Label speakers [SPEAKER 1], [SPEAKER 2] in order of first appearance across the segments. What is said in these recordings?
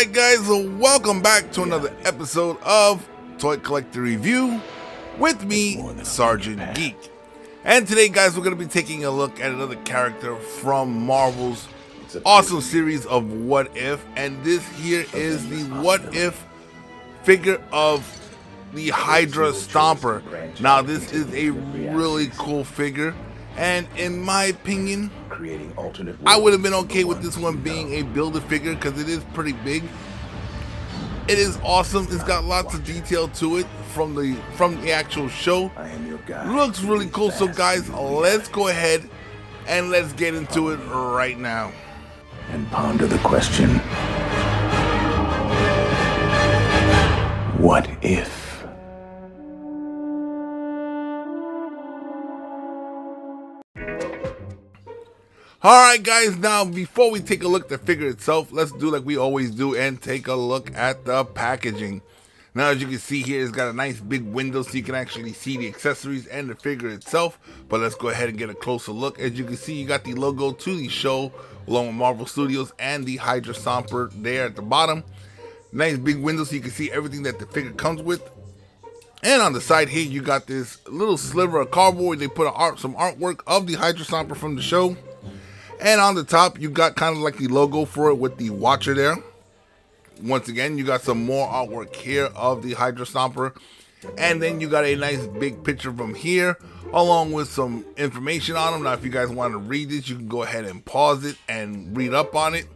[SPEAKER 1] Alright guys, so welcome back to another episode of Toy Collector Review with me, Sergeant Geek. And today guys, we're going to be taking a look at another character from Marvel's awesome series of What If. And this here is the What If figure of the HYDRA Stomper. Now this is a really cool figure, and in my opinion, I would have been okay with this one being a build-a figure because it is pretty big. It is awesome. It's got lots of detail to it from the actual show. Looks really cool. So guys, let's go ahead and let's get into it right now.
[SPEAKER 2] And ponder the question, what if?
[SPEAKER 1] Alright guys, now before we take a look at the figure itself, let's do like we always do and take a look at the packaging. Now as you can see here, it's got a nice big window so you can actually see the accessories and the figure itself. But let's go ahead and get a closer look. As you can see, you got the logo to the show along with Marvel Studios and the HYDRA Stomper there at the bottom. Nice big window so you can see everything that the figure comes with. And on the side here, you got this little sliver of cardboard. They put some artwork of the HYDRA Stomper from the show. And on the top, you got kind of like the logo for it with the watcher there. Once again, you got some more artwork here of the HYDRA Stomper. And then you got a nice big picture from here, along with some information on them. Now, if you guys want to read this, you can go ahead and pause it and read up on it.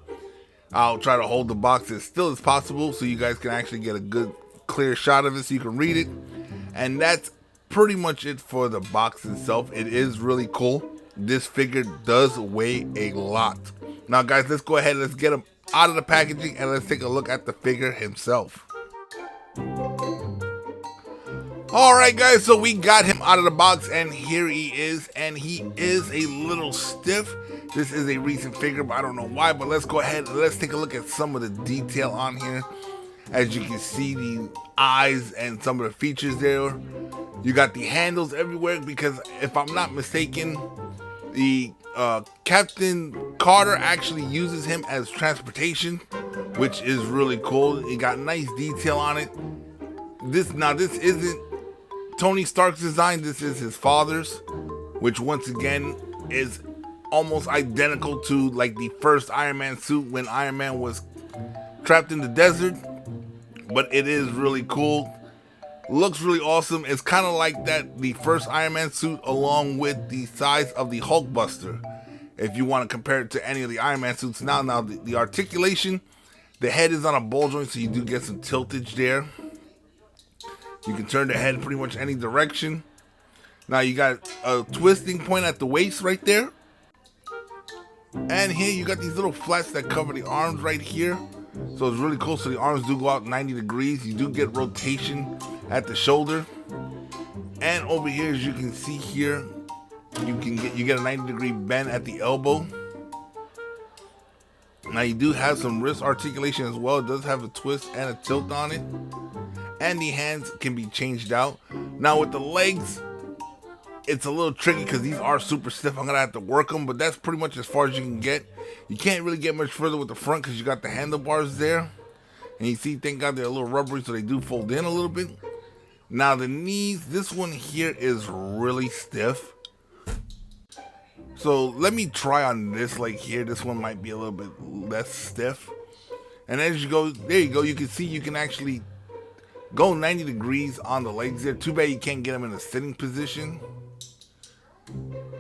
[SPEAKER 1] I'll try to hold the box as still as possible so you guys can actually get a good, clear shot of it so you can read it. And that's pretty much it for the box itself. It is really cool. This figure does weigh a lot. Now guys, let's go ahead and let's get him out of the packaging and let's take a look at the figure himself. Alright guys, so we got him out of the box and here he is, and he is a little stiff. This is a recent figure, but I don't know why, but let's go ahead and let's take a look at some of the detail on here. As you can see, the eyes and some of the features there. You got the handles everywhere because if I'm not mistaken, the Captain Carter actually uses him as transportation, which is really cool. It got nice detail on it. This isn't Tony Stark's design. This is his father's, which once again is almost identical to like the first Iron Man suit when Iron Man was trapped in the desert. But it is really cool. Looks really awesome. It's kind of like the first Iron Man suit along with the size of the Hulkbuster. If you want to compare it to any of the Iron Man suits now. Now the articulation, the head is on a ball joint, so you do get some tiltage there. You can turn the head pretty much any direction. Now you got a twisting point at the waist right there. And here you got these little flats that cover the arms right here. So it's really cool. So the arms do go out 90 degrees. You do get rotation at the shoulder. And over here, as you can see here, you get a 90-degree bend at the elbow. Now you do have some wrist articulation as well. It does have a twist and a tilt on it. And the hands can be changed out. Now with the legs, it's a little tricky because these are super stiff. I'm gonna have to work them, but that's pretty much as far as you can get. You can't really get much further with the front because you got the handlebars there. And you see, thank God they're a little rubbery, so they do fold in a little bit. Now the knees, this one here is really stiff. So let me try on this leg here. This one might be a little bit less stiff. And as you go, there you go. You can see you can actually go 90 degrees on the legs there. Too bad you can't get them in a sitting position.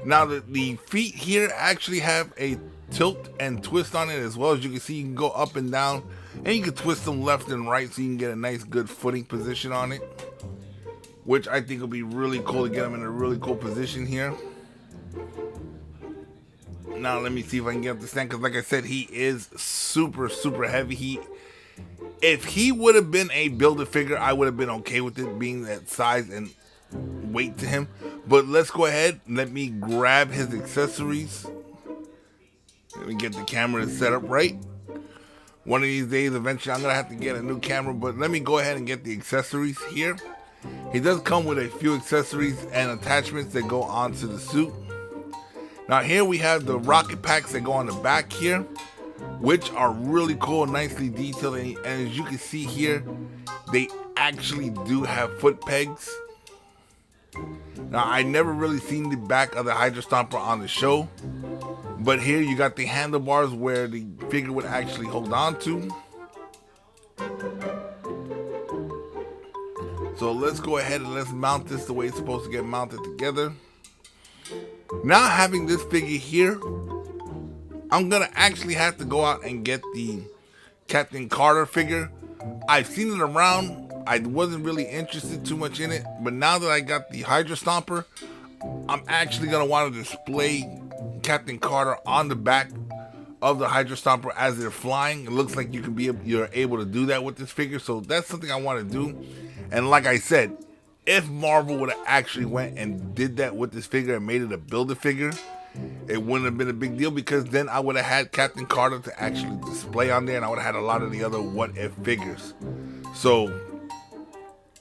[SPEAKER 1] Now the feet here actually have a tilt and twist on it as well. As you can see, you can go up and down, and you can twist them left and right so you can get a nice good footing position on it, which I think will be really cool to get them in a really cool position here. Now let me see if I can get up to stand, because like I said, he is super heavy. If he would have been a build-a figure, I would have been okay with it being that size and weight to him. But let's go ahead, let me grab his accessories. Let me get the camera set up right. One of these days, eventually, I'm gonna have to get a new camera, but let me go ahead and get the accessories here. He does come with a few accessories and attachments that go onto the suit. Now here we have the rocket packs that go on the back here. which are really cool, nicely detailed, and as you can see here, they actually do have foot pegs. Now, I never really seen the back of the HYDRA Stomper on the show, but here you got the handlebars where the figure would actually hold on to. So let's go ahead and let's mount this the way it's supposed to get mounted together. Now, having this figure here, I'm gonna actually have to go out and get the Captain Carter figure. I've seen it around. I wasn't really interested too much in it, but now that I got the HYDRA Stomper, I'm actually gonna want to display Captain Carter on the back of the HYDRA Stomper as they're flying. It looks like you're able to do that with this figure, so that's something I want to do. And like I said, if Marvel would have actually went and did that with this figure and made it a Build-A-Figure, it wouldn't have been a big deal, because then I would have had Captain Carter to actually display on there, and I would have had a lot of the other What If figures. So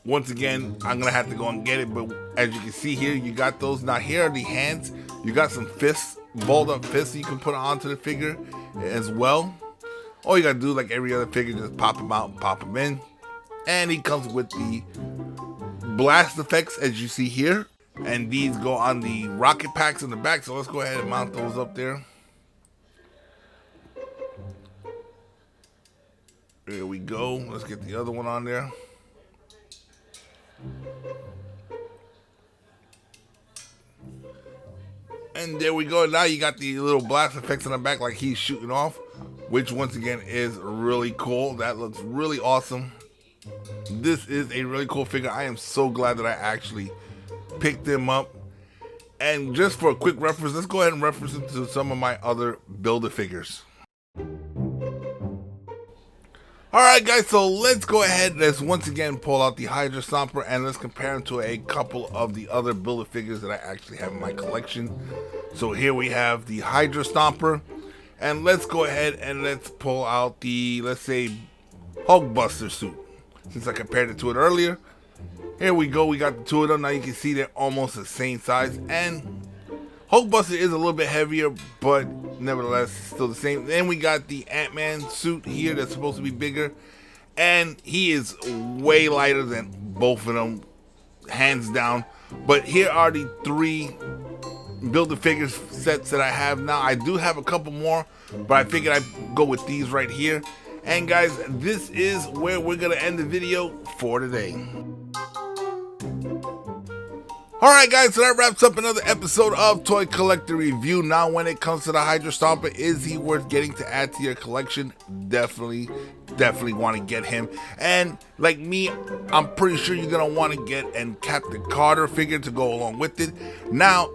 [SPEAKER 1] once again, I'm gonna have to go and get it, but as you can see here, you got those. Now here are the hands. You got some fists, balled up fists you can put onto the figure as well. All you gotta do, like every other figure, just pop them out and pop them in. And he comes with the blast effects, as you see here, and these go on the rocket packs in the back. So let's go ahead and mount those up there. There we go. Let's get the other one on there. And there we go. Now you got the little blast effects in the back like he's shooting off, which once again is really cool. That looks really awesome. This is a really cool figure. I am so glad that I actually picked him up. And just for a quick reference, let's go ahead and reference him to some of my other Build-A-Figures. Alright guys, so let's go ahead and let's once again pull out the HYDRA Stomper and let's compare him to a couple of the other Build-A-Figures that I actually have in my collection. So here we have the HYDRA Stomper, and let's go ahead and let's pull out the, let's say, Hulkbuster suit. Since I compared it to it earlier, here we go, we got the two of them. Now you can see they're almost the same size, and Hulkbuster is a little bit heavier, but nevertheless still the same. Then we got the Ant-Man suit here that's supposed to be bigger, and he is way lighter than both of them, hands down. But here are the three Build-A-Figures sets that I have now. I do have a couple more, but I figured I'd go with these right here. And guys, this is where we're gonna end the video for today. Alright guys, so that wraps up another episode of Toy Collector Review. Now when it comes to the HYDRA Stomper, is he worth getting to add to your collection? Definitely want to get him. And like me, I'm pretty sure you're gonna want to get a Captain Carter figure to go along with it. Now,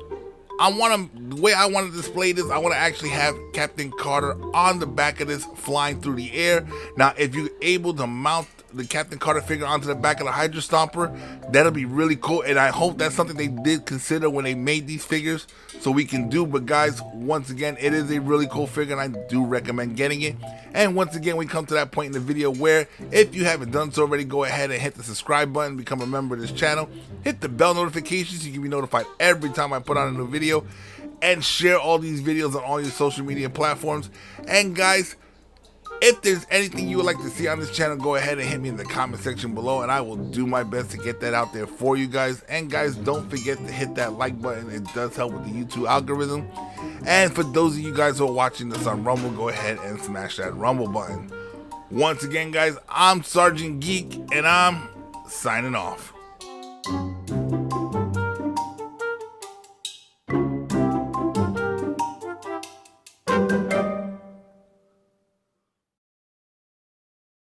[SPEAKER 1] the way I want to display this, I want to actually have Captain Carter on the back of this flying through the air. Now, if you're able to mount the Captain Carter figure onto the back of the HYDRA Stomper, that'll be really cool, and I hope that's something they did consider when they made these figures, so we can do. But guys, once again, it is a really cool figure, and I do recommend getting it. And once again, we come to that point in the video where, if you haven't done so already, go ahead and hit the subscribe button, become a member of this channel, hit the bell notifications so you can be notified every time I put out a new video, and share all these videos on all your social media platforms. And guys, if there's anything you would like to see on this channel, go ahead and hit me in the comment section below, and I will do my best to get that out there for you guys. And guys, don't forget to hit that like button. It does help with the YouTube algorithm. And for those of you guys who are watching this on Rumble, go ahead and smash that Rumble button. Once again, guys, I'm Sergeant Geek, and I'm signing off.